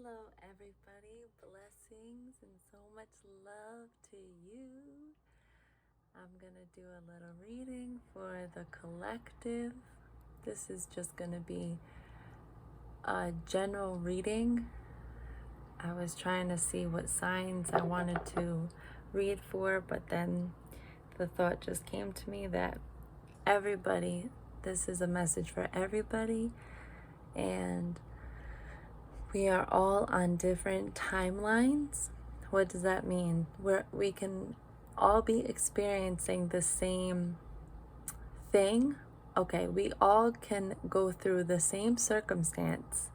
Hello, everybody. Blessings and so much love to you. I'm going to do a little reading for the collective. This is just going to be a general reading. I was trying to see what signs I wanted to read for, but then the thought just came to me that everybody, this is a message for everybody, and we are all on different timelines. What does that mean? We can all be experiencing the same thing. Okay, we all can go through the same circumstance,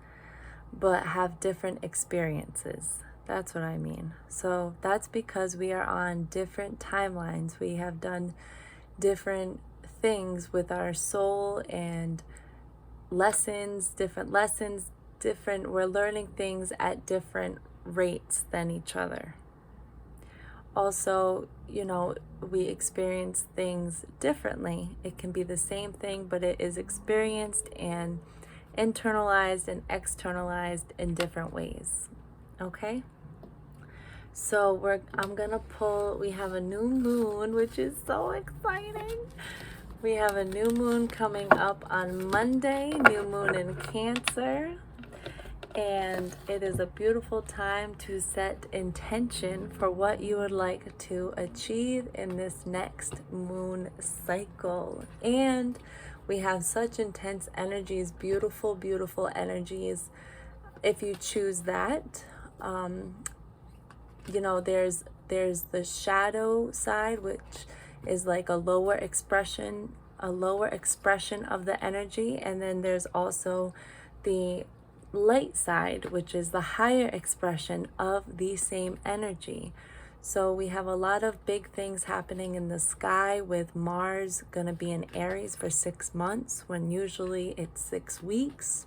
but have different experiences. That's what I mean. So that's because we are on different timelines. We have done different things with our soul and different lessons, we're learning things at different rates than each other. Also, we experience things differently. It can be the same thing, but it is experienced and internalized and externalized in different ways. Okay? So I'm gonna pull, we have a new moon, which is so exciting. We have a new moon coming up on Monday, new moon in Cancer. And it is a beautiful time to set intention for what you would like to achieve in this next moon cycle. And we have such intense energies, beautiful, beautiful energies. If you choose that, there's the shadow side, which is like a lower expression of the energy. And then there's also the light side, which is the higher expression of the same energy. So we have a lot of big things happening in the sky, with Mars going to be in Aries for 6 months, when usually it's 6 weeks.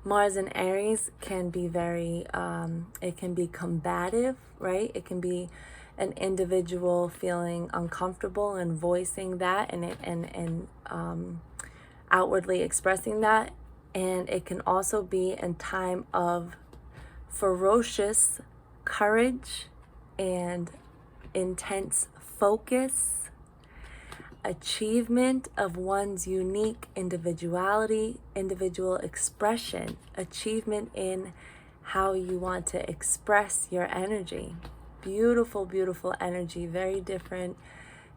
Mars in Aries can be it can be combative, right? It can be an individual feeling uncomfortable and voicing that and outwardly expressing that. And it can also be a time of ferocious courage and intense focus, achievement of one's unique individuality, individual expression, achievement in how you want to express your energy. Beautiful, beautiful energy, very different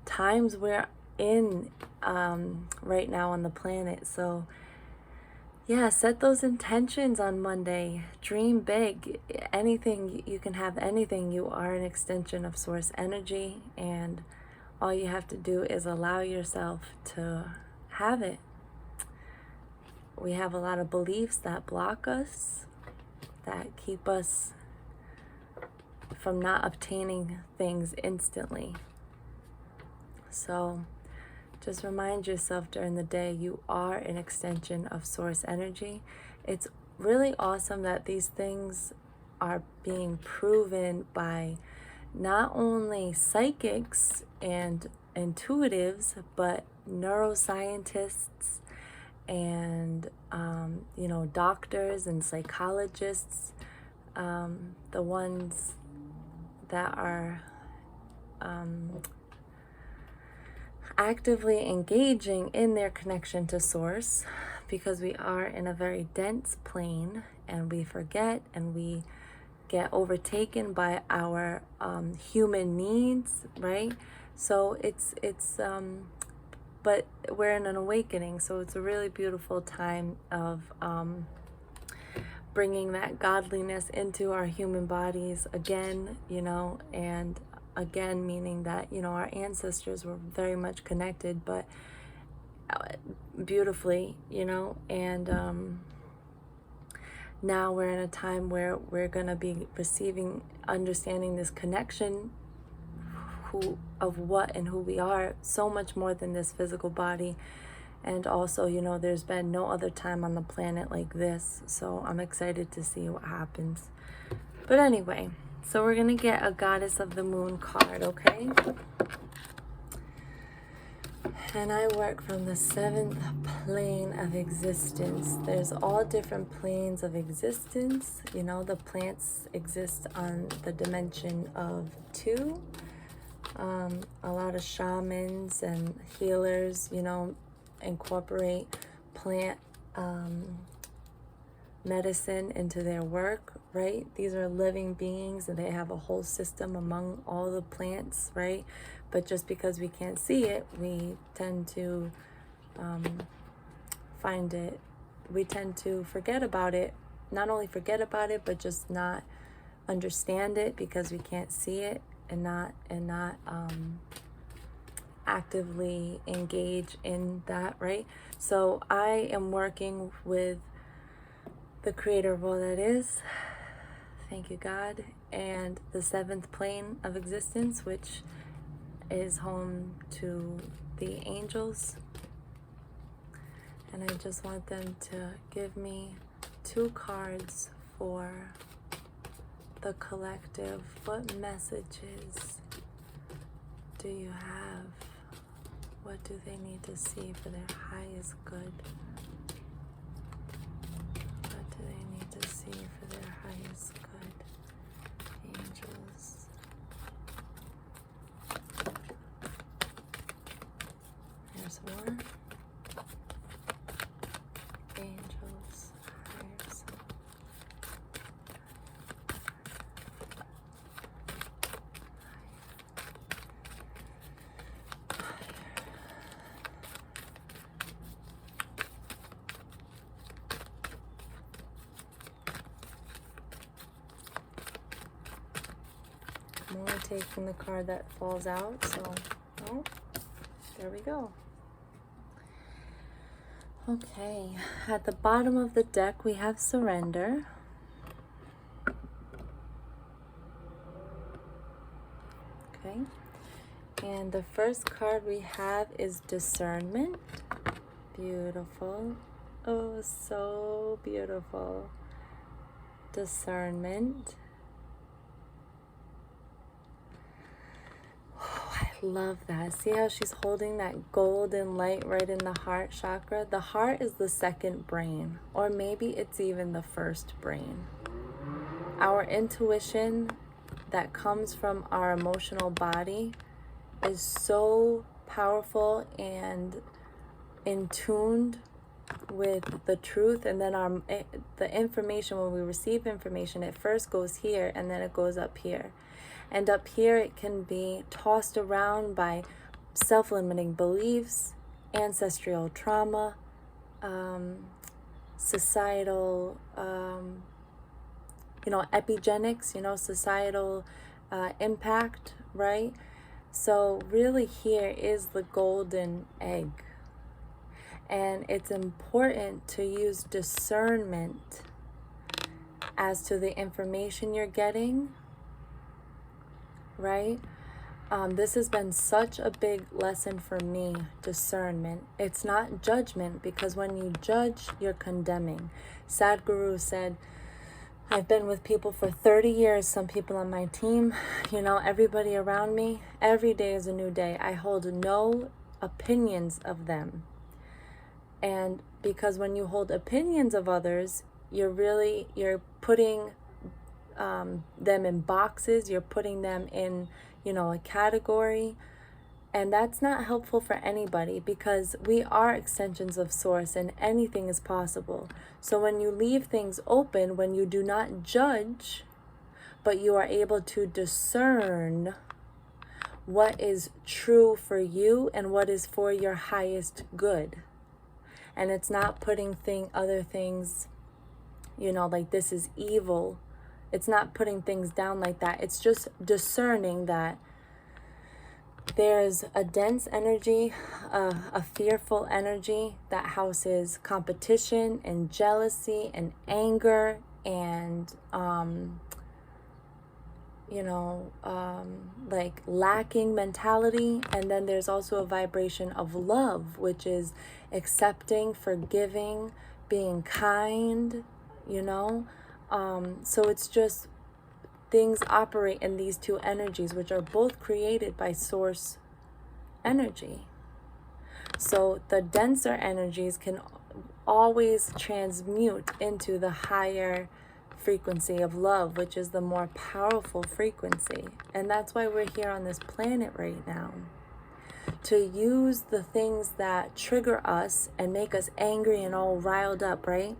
times we're in right now on the planet. So yeah, set those intentions on Monday. Dream big. Anything, you can have anything. You are an extension of source energy, and all you have to do is allow yourself to have it. We have a lot of beliefs that block us, that keep us from not obtaining things instantly. So just remind yourself during the day you are an extension of source energy. It's really awesome that these things are being proven by not only psychics and intuitives, but neuroscientists and doctors and psychologists, the ones that are actively engaging in their connection to source, because we are in a very dense plane and we forget and we get overtaken by our human needs, right? So but we're in an awakening, so it's a really beautiful time of bringing that godliness into our human bodies again, and again, meaning that, our ancestors were very much connected, but beautifully, and now we're in a time where we're going to be understanding this connection of what and who we are, so much more than this physical body. And also, there's been no other time on the planet like this, so I'm excited to see what happens. But anyway, so we're going to get a Goddess of the Moon card, okay? And I work from the 7th plane of existence. There's all different planes of existence. You know, the plants exist on the dimension of 2. A lot of shamans and healers, you know, incorporate plant medicine into their work, right? These are living beings and they have a whole system among all the plants, right? But just because we can't see it, we tend to we tend to forget about it. Not only forget about it, but just not understand it because we can't see it and not actively engage in that, right? So I am working with the creator of all that is, thank you God, and the 7th plane of existence, which is home to the angels. And I just want them to give me 2 cards for the collective. What messages do you have? What do they need to see for their highest good? What do they need to see for their highest good? Angels. There's one. Angels. Higher self. I'm only taking the card that falls out, so oh, there we go. Okay, at the bottom of the deck we have surrender. Okay, and the first card we have is discernment. Beautiful. Oh, so beautiful. Discernment. Love that. See how she's holding that golden light right in the heart chakra? The heart is the second brain, or maybe it's even the first brain. Our intuition that comes from our emotional body is so powerful and in tuned with the truth, and then the information, when we receive information, it first goes here and then it goes up here. And up here, it can be tossed around by self-limiting beliefs, ancestral trauma, societal, epigenetics, societal impact, right? So really here is the golden egg. And it's important to use discernment as to the information you're getting, right? This has been such a big lesson for me, discernment. It's not judgment, because when you judge, you're condemning. Sadhguru said, I've been with people for 30 years, some people on my team, everybody around me. Every day is a new day. I hold no opinions of them. And because when you hold opinions of others, you're putting them in boxes, you're putting them in, a category. And that's not helpful for anybody, because we are extensions of source and anything is possible. So when you leave things open, when you do not judge, but you are able to discern what is true for you and what is for your highest good. And it's not putting other things, like this is evil. It's not putting things down like that. It's just discerning that there's a dense energy, a fearful energy that houses competition and jealousy and anger and, like lacking mentality. And then there's also a vibration of love, which is accepting, forgiving, being kind, so it's just things operate in these two energies, which are both created by source energy. So the denser energies can always transmute into the higher frequency of love, which is the more powerful frequency. And that's why we're here on this planet right now, to use the things that trigger us and make us angry and all riled up, right?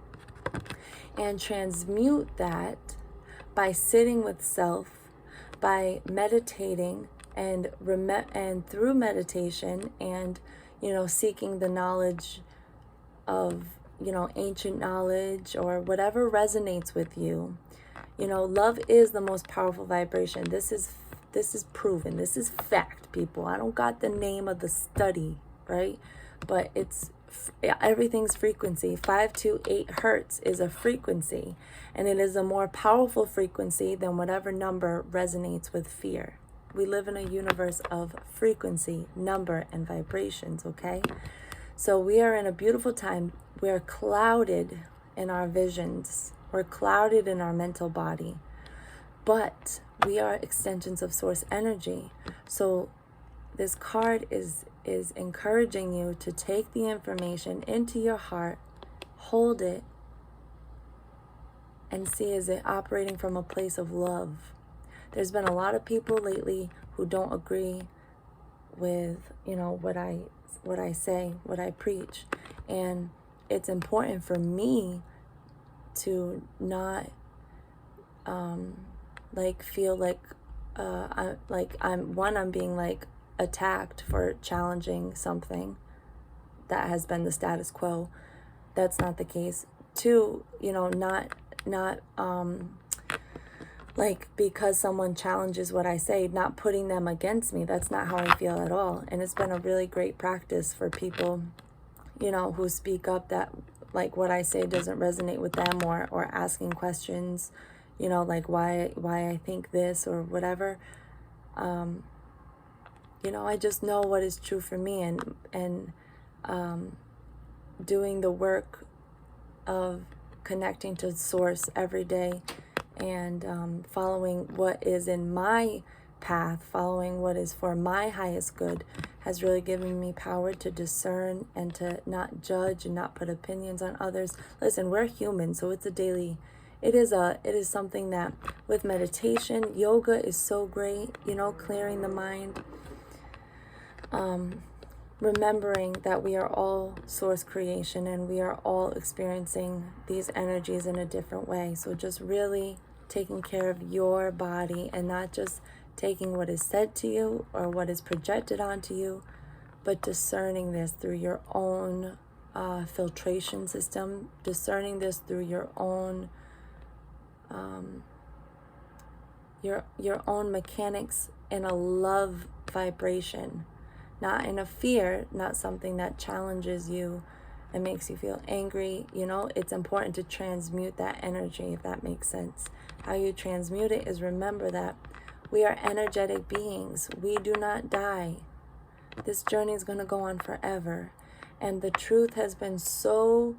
And transmute that by sitting with self, by meditating, and through meditation and, seeking the knowledge of, ancient knowledge or whatever resonates with you. Love is the most powerful vibration. This is proven. This is fact, people. I don't got the name of the study, right? But everything's frequency. 528 hertz is a frequency, and it is a more powerful frequency than whatever number resonates with fear. We live in a universe of frequency, number, and vibrations, okay? So we are in a beautiful time. We are clouded in our visions. We're clouded in our mental body. But we are extensions of source energy. So this card is encouraging you to take the information into your heart, hold it, and see, is it operating from a place of love? There's been a lot of people lately who don't agree with, what I say, what I preach. And it's important for me to not feel like I'm being attacked for challenging something that has been the status quo. That's not the case. Two, not because someone challenges what I say, not putting them against me. That's not how I feel at all. And it's been a really great practice for people, who speak up that what I say doesn't resonate with them, or asking questions, why I think this or whatever. I just know what is true for me, and doing the work of connecting to source every day, and following what is in my path, following what is for my highest good, has really given me power to discern and to not judge and not put opinions on others. Listen, we're human, so it is something that with meditation, yoga is so great, clearing the mind. Remembering that we are all source creation and we are all experiencing these energies in a different way. So just really taking care of your body and not just taking what is said to you or what is projected onto you, but discerning this through your own filtration system, discerning this through your own your own mechanics in a love vibration. Not in a fear, not something that challenges you and makes you feel angry. It's important to transmute that energy, if that makes sense. How you transmute it is remember that we are energetic beings. We do not die. This journey is going to go on forever. And the truth has been so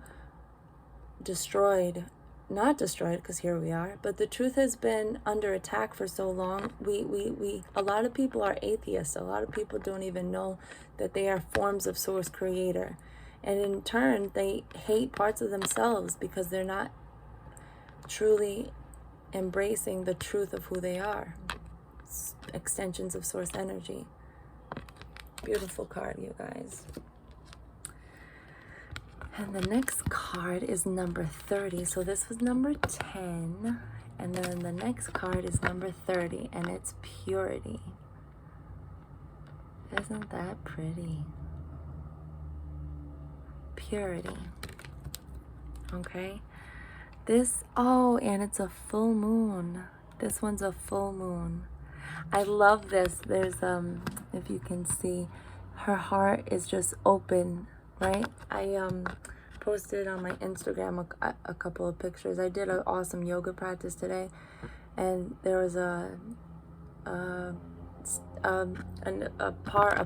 destroyed. Not destroyed, because here we are, but the truth has been under attack for so long. A lot of people are atheists. A lot of people don't even know that they are forms of source creator. And in turn, they hate parts of themselves because they're not truly embracing the truth of who they are. It's extensions of source energy. Beautiful card, you guys. And the next card is number 30. So this was number 10. And then the next card is number 30. And it's purity. Isn't that pretty? Purity. Okay. And it's a full moon. This one's a full moon. I love this. There's, if you can see, her heart is just open. Right? I posted on my Instagram a couple of pictures. I did an awesome yoga practice today, and there was a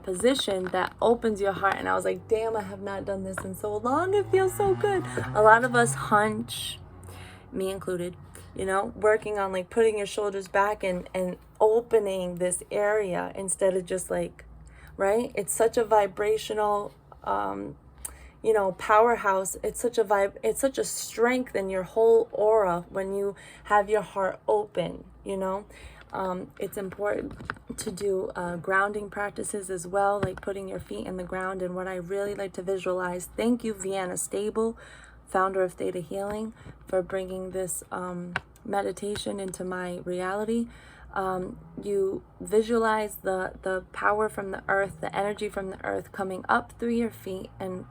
position that opens your heart, and I was like, damn, I have not done this in so long. It feels so good. A lot of us hunch, me included, working on putting your shoulders back and opening this area instead of just right? It's such a vibrational powerhouse. It's such a it's such a strength in your whole aura when you have your heart open. It's important to do grounding practices as well, like putting your feet in the ground. And what I really like to visualize, thank you, Vienna Stable, founder of Theta Healing, for bringing this meditation into my reality. You visualize the power from the earth, the energy from the earth coming up through your feet and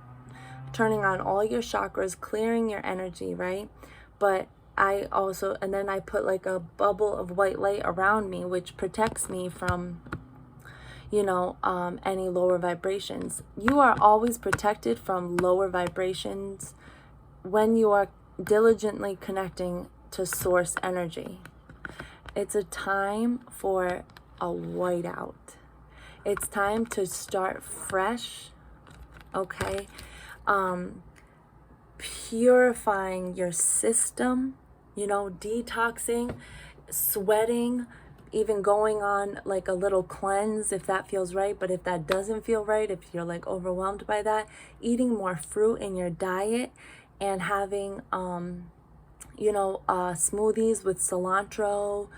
turning on all your chakras, clearing your energy, right? But then I put like a bubble of white light around me, which protects me from, any lower vibrations. You are always protected from lower vibrations when you are diligently connecting to source energy. It's a time for a whiteout. It's time to start fresh, okay? Purifying your system, detoxing, sweating, even going on like a little cleanse if that feels right. But if that doesn't feel right, if you're like overwhelmed by that, eating more fruit in your diet and having, smoothies with cilantro,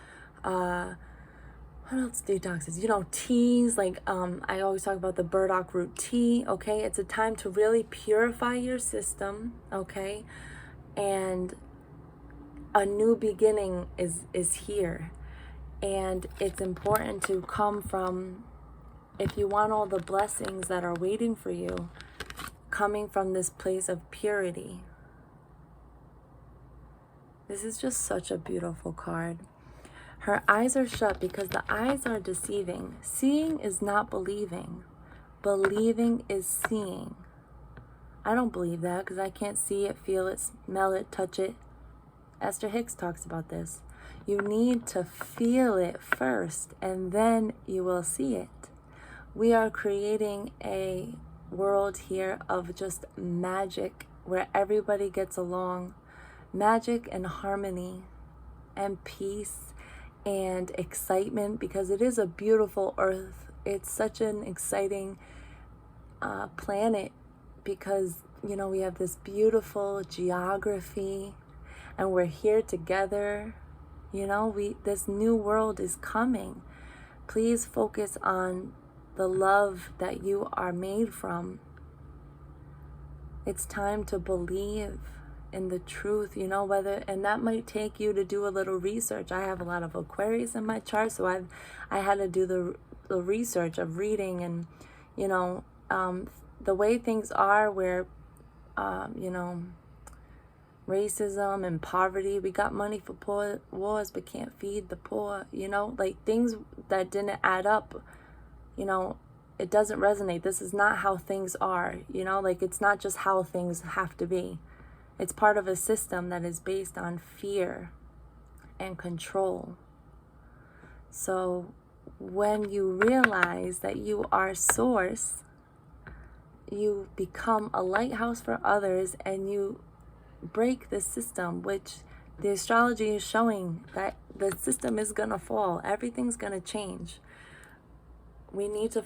what else detoxes? Teas, like I always talk about the burdock root tea, okay? It's a time to really purify your system, okay? And a new beginning is here. And it's important to come from, if you want all the blessings that are waiting for you, coming from this place of purity. This is just such a beautiful card. Her eyes are shut because the eyes are deceiving. Seeing is not believing. Believing is seeing. I don't believe that because I can't see it, feel it, smell it, touch it. Esther Hicks talks about this. You need to feel it first and then you will see it. We are creating a world here of just magic where everybody gets along. Magic and harmony and peace and excitement, because it is a beautiful earth. It's such an exciting planet because, we have this beautiful geography and we're here together. This new world is coming. Please focus on the love that you are made from. It's time to believe in the truth, and that might take you to do a little research. I have a lot of Aquarius in my chart, so I had to do the research of reading and, the way things are where, racism and poverty, we got money for poor wars but can't feed the poor, like things that didn't add up, it doesn't resonate. This is not how things are, like it's not just how things have to be. It's part of a system that is based on fear and control. So when you realize that you are source, you become a lighthouse for others and you break the system, which the astrology is showing that the system is going to fall. Everything's going to change. We need to